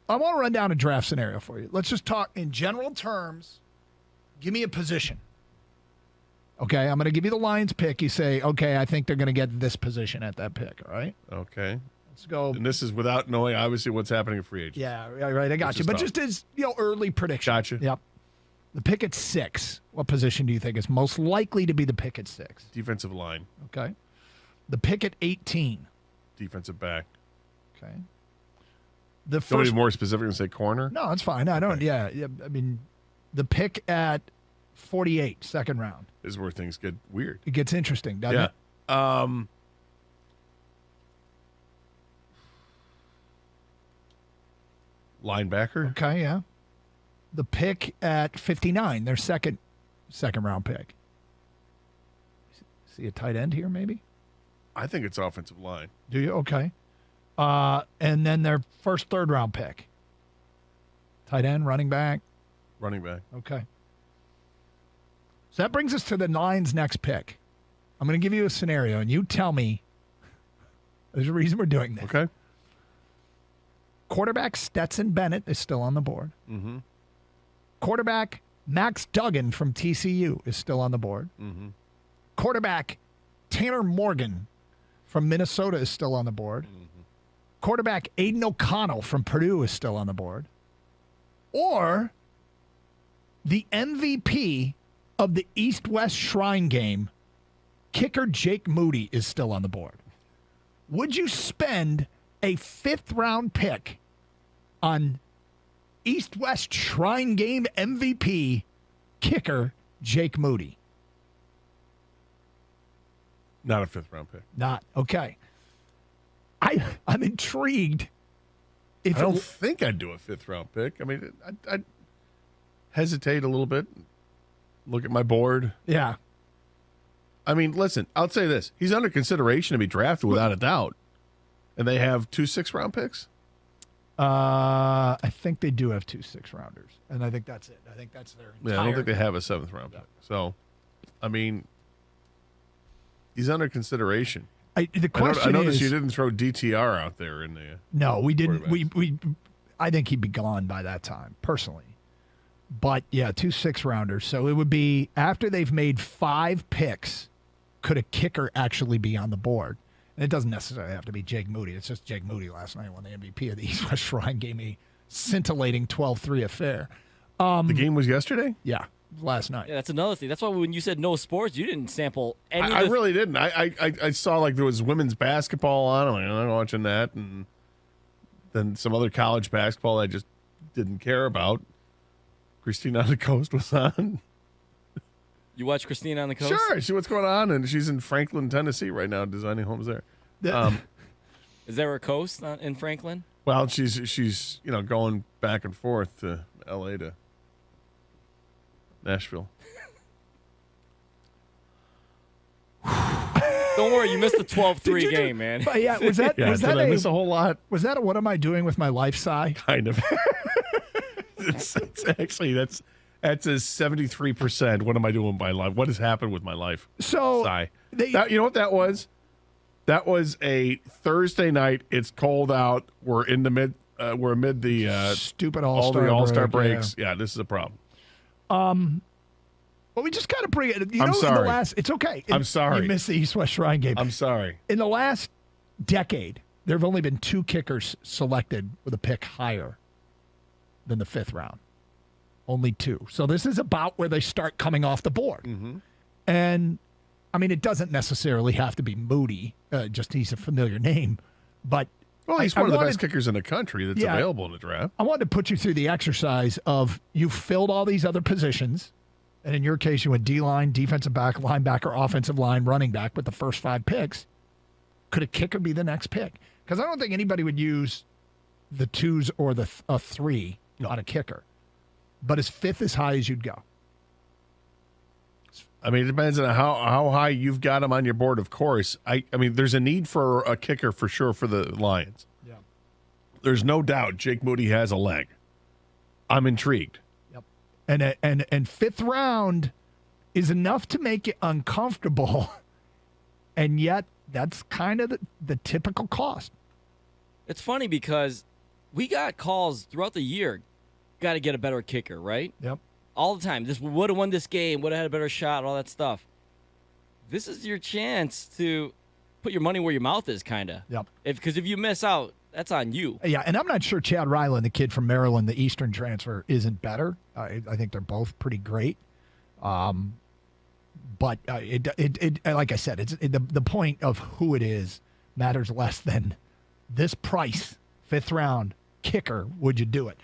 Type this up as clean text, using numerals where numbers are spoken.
I want to run down a draft scenario for you. Let's just talk in general terms. Give me a position. Okay, I'm going to give you the Lions pick. You say, okay, I think they're going to get this position at that pick, all right? Okay. Let's go. And this is without knowing, obviously, what's happening in free agency. Yeah, right, I got you. But just as, early prediction. Gotcha. Yep. The pick at 6, what position do you think is most likely to be the pick at 6? Defensive line. Okay. The pick at 18. Defensive back. Okay. The first. Don't be more specific and say corner? No, it's fine. I don't. Okay. Yeah. I mean, the pick at 48, second round. Is where things get weird. It gets interesting, doesn't it? Linebacker. Okay, yeah. The pick at 59, their second round pick. See a tight end here, maybe? I think it's offensive line. Do you? Okay. And then their first third round pick. Tight end, running back. Running back. Okay. So that brings us to the Lions' next pick. I'm going to give you a scenario, and you tell me there's a reason we're doing this. Okay. Quarterback Stetson Bennett is still on the board. Mm-hmm. Quarterback Max Duggan from TCU is still on the board. Mm-hmm. Quarterback Tanner Morgan from Minnesota is still on the board. Mm-hmm. Quarterback Aiden O'Connell from Purdue is still on the board. Or the MVP of the East-West Shrine game, kicker Jake Moody, is still on the board. Would you spend a 5th-round pick on East-West Shrine game MVP kicker Jake Moody? Not a 5th-round pick. Not. Okay. I'm intrigued. I don't think I'd do a 5th-round pick. I mean, I'd hesitate a little bit. Look at my board. Yeah. I mean, listen, I'll say this. He's under consideration to be drafted without a doubt. And they have 2 6-round picks? I think they do have 2 6-rounders. And I think that's it. I think that's their entire... Yeah, I don't think they have a 7th-round pick. So, I mean, he's under consideration. The question I noticed is, you didn't throw DTR out there in the... No, we didn't. I think he'd be gone by that time, personally. But, yeah, 2 6-rounders. So it would be after they've made 5 picks, could a kicker actually be on the board? And it doesn't necessarily have to be Jake Moody. It's just Jake Moody last night won the MVP of the East-West Shrine game, a scintillating 12-3 affair. The game was yesterday? Yeah, last night. Yeah, that's another thing. That's why when you said no sports, you didn't sample any I really didn't. I saw like there was women's basketball on. I'm like, I'm watching that. And then some other college basketball I just didn't care about. Christine on the Coast was on. You watch Christine on the Coast? Sure. See what's going on. And she's in Franklin, Tennessee right now designing homes there. Is there a coast in Franklin? Well, she's going back and forth to L.A. to Nashville. Don't worry, you missed the 12-3 game, man. But yeah, was that I miss a whole lot? Was that a what am I doing with my life sigh? Kind of. it's actually that's a 73%. What am I doing with my life? What has happened with my life? So sigh. You know what that was? That was a Thursday night. It's cold out. We're amid the stupid all-star breaks. Yeah, this is a problem. Well, we just got to bring it. I'm sorry. It's okay. I'm sorry. You missed the East-West Shrine game. I'm sorry. In the last decade, there have only been 2 kickers selected with a pick higher than the 5th round. Only 2. So this is about where they start coming off the board. Mm-hmm. And, I mean, it doesn't necessarily have to be Moody. Just he's a familiar name. But well, he's one of the best kickers in the country that's available in the draft. I wanted to put you through the exercise of you filled all these other positions. And in your case, you went D-line, defensive back, linebacker, offensive line, running back with the first 5 picks. Could a kicker be the next pick? Because I don't think anybody would use the 2s or the 3 on a kicker. But is 5th as high as you'd go? I mean, it depends on how high you've got him on your board, of course. I mean, there's a need for a kicker for sure for the Lions. Yeah. There's no doubt Jake Moody has a leg. I'm intrigued. Yep. And 5th round is enough to make it uncomfortable, and yet that's kind of the typical cost. It's funny because we got calls throughout the year. Got to get a better kicker, right? Yep. All the time. This would have won this game, would have had a better shot, all that stuff. This is your chance to put your money where your mouth is, kind of. Yep. Because if you miss out, that's on you. Yeah, and I'm not sure Chad Ryland, the kid from Maryland, the Eastern transfer, isn't better. I think they're both pretty great. But like I said, the point of who it is matters less than this price, 5th round kicker. Would you do it?